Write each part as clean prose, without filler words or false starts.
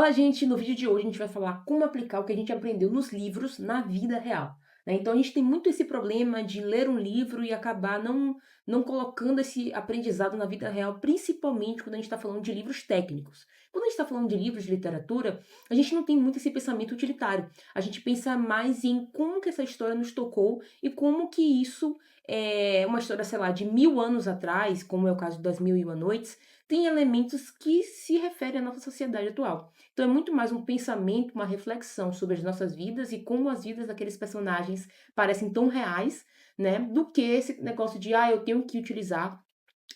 Fala, gente! No vídeo de hoje a gente vai falar como aplicar o que a gente aprendeu nos livros na vida real, né. Então a gente tem muito esse problema de ler um livro e acabar não colocando esse aprendizado na vida real, principalmente quando a gente está falando de livros técnicos. Quando a gente está falando de livros de literatura, a gente não tem muito esse pensamento utilitário. A gente pensa mais em como que essa história nos tocou e como que isso, uma história, sei lá, de 1000 anos atrás, como é o caso das Mil e Uma Noites, tem elementos que se referem à nossa sociedade atual. Então é muito mais um pensamento, uma reflexão sobre as nossas vidas e como as vidas daqueles personagens parecem tão reais, né, do que esse negócio de: "Ah, eu tenho que utilizar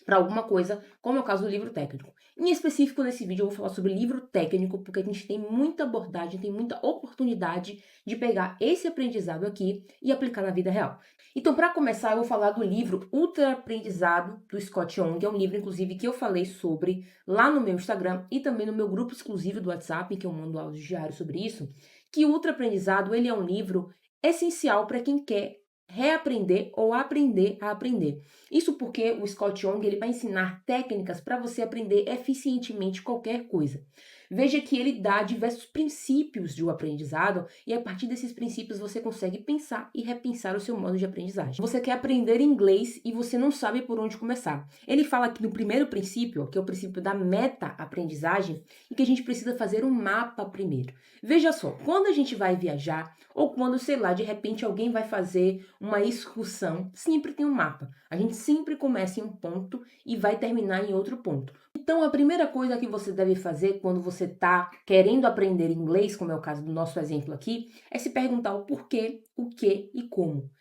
para alguma coisa", como é o caso do livro técnico. Em específico, nesse vídeo eu vou falar sobre livro técnico, porque a gente tem muita abordagem, tem muita oportunidade de pegar esse aprendizado aqui e aplicar na vida real. Então, para começar, eu vou falar do livro Ultra Aprendizado, do Scott Young. É um livro, inclusive, que eu falei sobre lá no meu Instagram e também no meu grupo exclusivo do WhatsApp, que eu mando áudio diário sobre isso, que o Ultra Aprendizado, ele é um livro essencial para quem quer reaprender ou aprender a aprender. Isso porque o Scott Young ele vai ensinar técnicas para você aprender eficientemente qualquer coisa. Veja que ele dá diversos princípios de um aprendizado e a partir desses princípios você consegue pensar e repensar o seu modo de aprendizagem. Você quer aprender inglês e você não sabe por onde começar. Ele fala aqui no primeiro princípio, que é o princípio da meta-aprendizagem, e que a gente precisa fazer um mapa primeiro. Veja só, quando a gente vai viajar ou quando, sei lá, de repente alguém vai fazer uma excursão, sempre tem um mapa. A gente sempre começa em um ponto e vai terminar em outro ponto. Então, a primeira coisa que você deve fazer quando você está querendo aprender inglês, como é o caso do nosso exemplo aqui, é se perguntar o porquê, o que e como.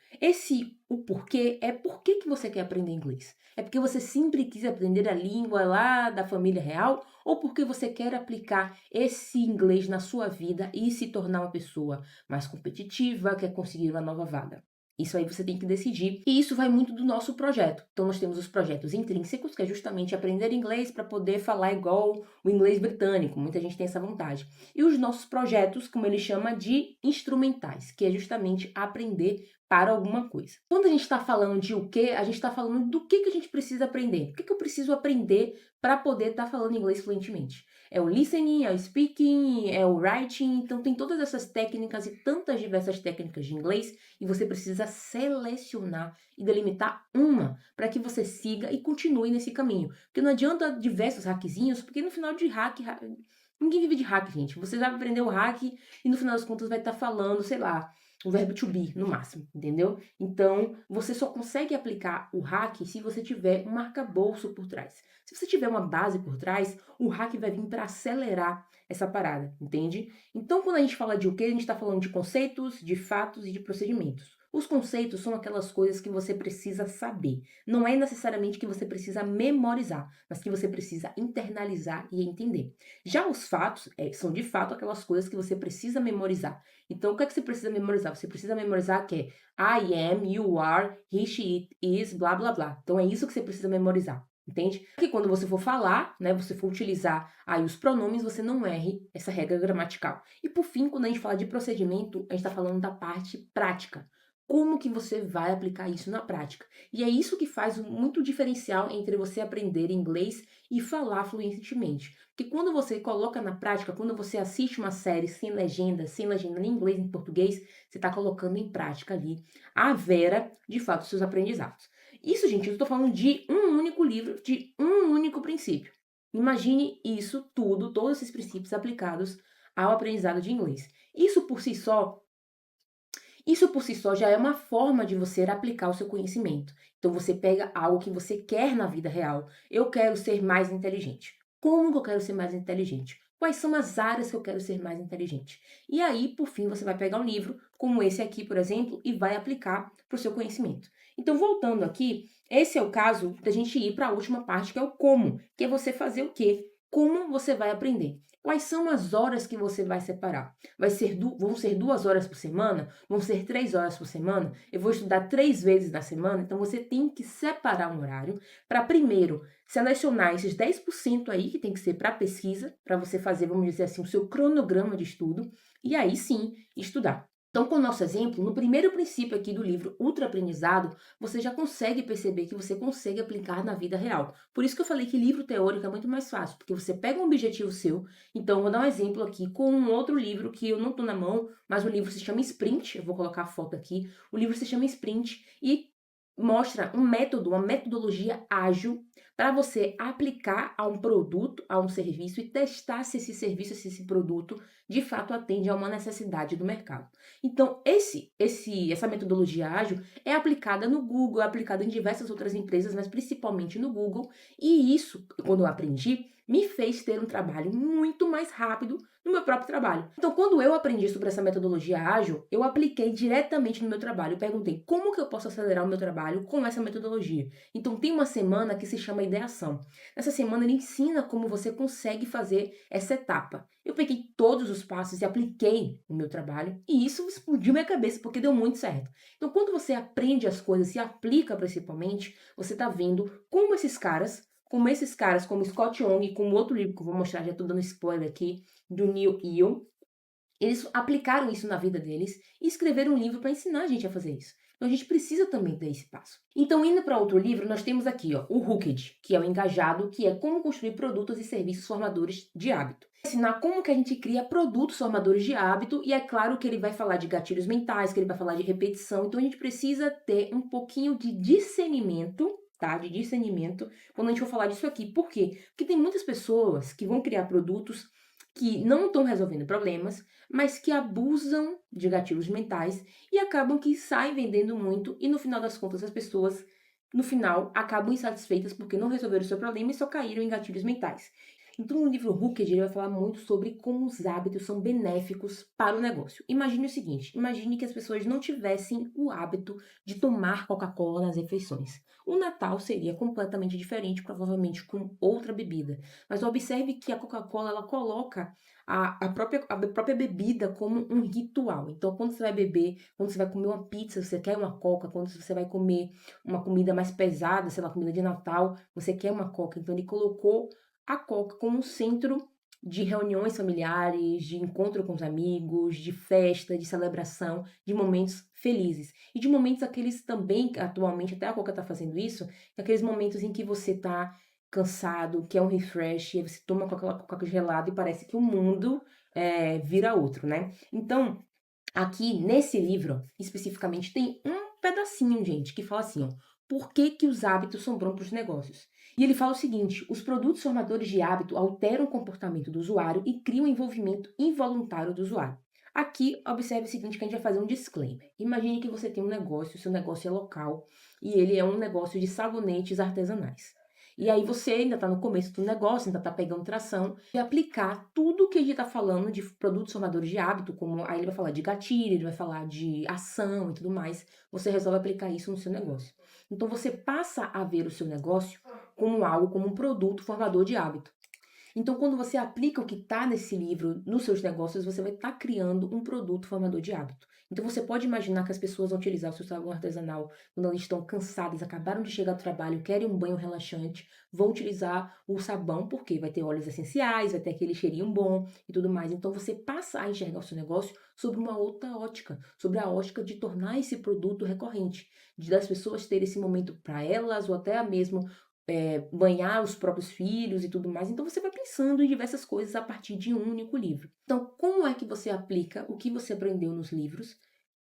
O porquê é por que você quer aprender inglês. É porque você sempre quis aprender a língua lá da família real ou porque você quer aplicar esse inglês na sua vida e se tornar uma pessoa mais competitiva, quer conseguir uma nova vaga? Isso aí você tem que decidir. E isso vai muito do nosso projeto. Então, nós temos os projetos intrínsecos, que é justamente aprender inglês para poder falar igual o inglês britânico. Muita gente tem essa vontade. E os nossos projetos, como ele chama, de instrumentais, que é justamente aprender para alguma coisa. Quando a gente está falando de o quê, a gente está falando do que a gente precisa aprender. O que eu preciso aprender para poder estar falando inglês fluentemente? É o listening, é o speaking, é o writing. Então, tem todas essas técnicas e tantas diversas técnicas de inglês e você precisa selecionar e delimitar uma para que você siga e continue nesse caminho. Porque não adianta diversos hackzinhos, porque no final de ninguém vive de hack, gente. Você vai aprender o hack e no final das contas vai estar falando, sei lá, o verbo to be, no máximo, entendeu? Então, você só consegue aplicar o hack se você tiver um arcabouço por trás. Se você tiver uma base por trás, o hack vai vir para acelerar essa parada, entende? Então, quando a gente fala de o quê? A gente está falando de conceitos, de fatos e de procedimentos. Os conceitos são aquelas coisas que você precisa saber. Não é necessariamente que você precisa memorizar, mas que você precisa internalizar e entender. Já os fatos são de fato aquelas coisas que você precisa memorizar. Então, o que é que você precisa memorizar? Você precisa memorizar que é I am, you are, he, she, it is, blá blá blá. Então, é isso que você precisa memorizar. Entende? Que quando você for falar, né, você for utilizar aí os pronomes, você não erre essa regra gramatical. E por fim, quando a gente fala de procedimento, a gente está falando da parte prática. Como que você vai aplicar isso na prática? E é isso que faz muito diferencial entre você aprender inglês e falar fluentemente. Porque quando você coloca na prática, quando você assiste uma série sem legenda nem em inglês nem em português, você está colocando em prática ali a vera, de fato, os seus aprendizados. Isso, gente, eu estou falando de um único livro, de um único princípio. Imagine isso tudo, todos esses princípios aplicados ao aprendizado de inglês. Isso por si só já é uma forma de você aplicar o seu conhecimento. Então você pega algo que você quer na vida real. Eu quero ser mais inteligente. Como que eu quero ser mais inteligente? Quais são as áreas que eu quero ser mais inteligente? E aí, por fim, você vai pegar um livro, como esse aqui, por exemplo, e vai aplicar para o seu conhecimento. Então, voltando aqui, esse é o caso da gente ir para a última parte, que é o como, que é você fazer o quê? Como você vai aprender? Quais são as horas que você vai separar? Vão ser 2 horas por semana? Vão ser 3 horas por semana? Eu vou estudar 3 vezes na semana? Então você tem que separar um horário para, primeiro, selecionar esses 10% aí, que tem que ser para pesquisa, para você fazer, vamos dizer assim, o seu cronograma de estudo, e aí sim estudar. Então, com o nosso exemplo, no primeiro princípio aqui do livro Ultra Aprendizado, você já consegue perceber que você consegue aplicar na vida real. Por isso que eu falei que livro teórico é muito mais fácil, porque você pega um objetivo seu. Então, eu vou dar um exemplo aqui com um outro livro que eu não estou na mão, mas o livro se chama Sprint. Eu vou colocar a foto aqui. O livro se chama Sprint e mostra um método, uma metodologia ágil para você aplicar a um produto, a um serviço e testar se esse serviço, se esse produto de fato atende a uma necessidade do mercado. Então, essa metodologia ágil é aplicada no Google, é aplicada em diversas outras empresas, mas principalmente no Google, e isso, quando eu aprendi, me fez ter um trabalho muito mais rápido no meu próprio trabalho. Então, quando eu aprendi sobre essa metodologia ágil, eu apliquei diretamente no meu trabalho. Eu perguntei como que eu posso acelerar o meu trabalho com essa metodologia. Então, tem uma semana que se chama ideação. Nessa semana, ele ensina como você consegue fazer essa etapa. Eu peguei todos os passos e apliquei no meu trabalho, e isso explodiu minha cabeça, porque deu muito certo. Então, quando você aprende as coisas e aplica principalmente, você está vendo como Scott Young, como outro livro que eu vou mostrar, já estou dando spoiler aqui, do Neil Hill, eles aplicaram isso na vida deles e escreveram um livro para ensinar a gente a fazer isso. Então a gente precisa também ter esse passo. Então, indo para outro livro, nós temos aqui ó, o Hooked, que é o engajado, que é como construir produtos e serviços formadores de hábito. Ensinar como que a gente cria produtos formadores de hábito, e é claro que ele vai falar de gatilhos mentais, que ele vai falar de repetição, então a gente precisa ter um pouquinho de discernimento, tá? De discernimento, quando a gente for falar disso aqui. Por quê? Porque tem muitas pessoas que vão criar produtos que não estão resolvendo problemas, mas que abusam de gatilhos mentais e acabam que saem vendendo muito e no final das contas as pessoas, no final, acabam insatisfeitas porque não resolveram o seu problema e só caíram em gatilhos mentais. Então, no livro Hooked, ele vai falar muito sobre como os hábitos são benéficos para o negócio. Imagine o seguinte, imagine que as pessoas não tivessem o hábito de tomar Coca-Cola nas refeições. O Natal seria completamente diferente, provavelmente com outra bebida. Mas observe que a Coca-Cola, ela coloca a própria bebida como um ritual. Então, quando você vai beber, quando você vai comer uma pizza, você quer uma Coca. Quando você vai comer uma comida mais pesada, sei lá, comida de Natal, você quer uma Coca. Então, ele colocou a Coca como um centro de reuniões familiares, de encontro com os amigos, de festa, de celebração, de momentos felizes. E de momentos aqueles também, atualmente, até a Coca está fazendo isso, aqueles momentos em que você está cansado, quer um refresh, e aí você toma com aquela Coca gelada e parece que o mundo vira outro, né? Então, aqui nesse livro, especificamente, tem um pedacinho, gente, que fala assim, ó, por que que os hábitos são bons para os negócios? E ele fala o seguinte, os produtos formadores de hábito alteram o comportamento do usuário e criam o envolvimento involuntário do usuário. Aqui, observe o seguinte, que a gente vai fazer um disclaimer. Imagine que você tem um negócio, seu negócio é local, e ele é um negócio de sabonetes artesanais. E aí você ainda está no começo do negócio, ainda está pegando tração, e aplicar tudo que a gente está falando de produtos formadores de hábito, como aí ele vai falar de gatilho, ele vai falar de ação e tudo mais, você resolve aplicar isso no seu negócio. Então você passa a ver o seu negócio como algo, como um produto formador de hábito. Então, quando você aplica o que está nesse livro nos seus negócios, você vai estar criando um produto formador de hábito. Então, você pode imaginar que as pessoas vão utilizar o seu sabão artesanal quando elas estão cansadas, acabaram de chegar do trabalho, querem um banho relaxante, vão utilizar o sabão, porque vai ter óleos essenciais, vai ter aquele cheirinho bom e tudo mais. Então, você passa a enxergar o seu negócio sobre uma outra ótica, sobre a ótica de tornar esse produto recorrente, de das pessoas terem esse momento para elas, ou até mesmo banhar os próprios filhos e tudo mais. Então você vai pensando em diversas coisas a partir de um único livro. Então, como é que você aplica o que você aprendeu nos livros,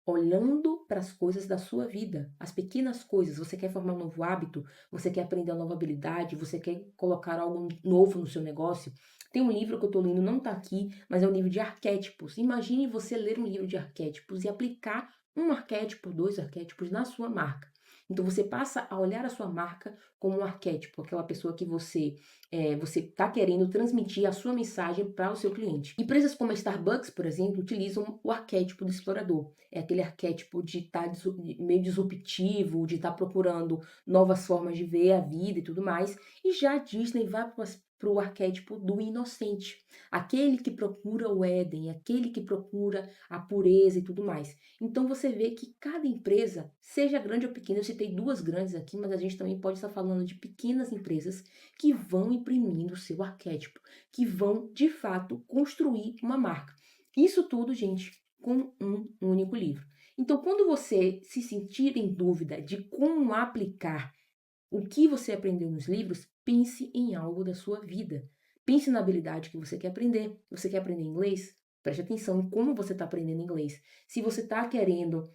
olhando para as coisas da sua vida, as pequenas coisas? Você quer formar um novo hábito? Você quer aprender uma nova habilidade? Você quer colocar algo novo no seu negócio? Tem um livro que eu estou lendo, não está aqui, mas é um livro de arquétipos. Imagine você ler um livro de arquétipos e aplicar um arquétipo, dois arquétipos na sua marca. Então você passa a olhar a sua marca como um arquétipo, aquela pessoa que você está querendo transmitir a sua mensagem para o seu cliente. Empresas como a Starbucks, por exemplo, utilizam o arquétipo do explorador. É aquele arquétipo de estar meio disruptivo, de estar procurando novas formas de ver a vida e tudo mais. E já a Disney vai para o arquétipo do inocente, aquele que procura o Éden, aquele que procura a pureza e tudo mais. Então você vê que cada empresa, seja grande ou pequena, eu citei duas grandes aqui, mas a gente também pode estar falando de pequenas empresas que vão imprimindo o seu arquétipo, que vão de fato construir uma marca. Isso tudo, gente, com um único livro. Então, quando você se sentir em dúvida de como aplicar o que você aprendeu nos livros, pense em algo da sua vida. Pense na habilidade que você quer aprender. Você quer aprender inglês? Preste atenção em como você está aprendendo inglês. Se você está querendo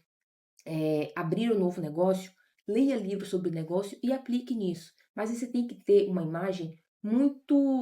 abrir um novo negócio, leia livros sobre o negócio e aplique nisso. Mas você tem que ter uma imagem muito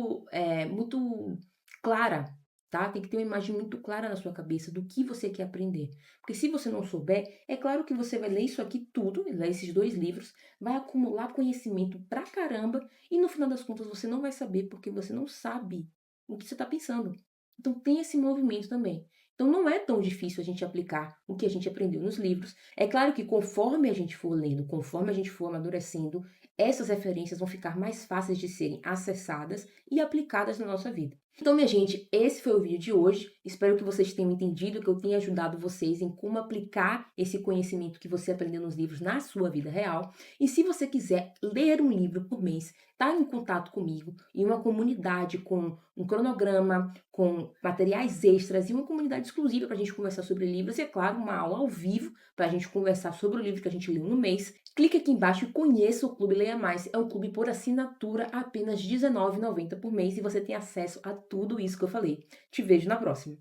clara, tá? Tem que ter uma imagem muito clara na sua cabeça do que você quer aprender. Porque se você não souber, é claro que você vai ler isso aqui tudo, ler esses 2 livros, vai acumular conhecimento pra caramba e no final das contas você não vai saber porque você não sabe o que você está pensando. Então tem esse movimento também. Então não é tão difícil a gente aplicar o que a gente aprendeu nos livros. É claro que conforme a gente for lendo, conforme a gente for amadurecendo, essas referências vão ficar mais fáceis de serem acessadas e aplicadas na nossa vida. Então, minha gente, esse foi o vídeo de hoje. Espero que vocês tenham entendido, que eu tenha ajudado vocês em como aplicar esse conhecimento que você aprendeu nos livros na sua vida real. E se você quiser ler um livro por mês, estar em contato comigo em uma comunidade com um cronograma, com materiais extras e uma comunidade exclusiva para a gente conversar sobre livros e, é claro, uma aula ao vivo para a gente conversar sobre o livro que a gente leu no mês, clique aqui embaixo e conheça o Clube Leia Mais. É um clube por assinatura, apenas R$ 19,90 por mês e você tem acesso a tudo isso que eu falei. Te vejo na próxima!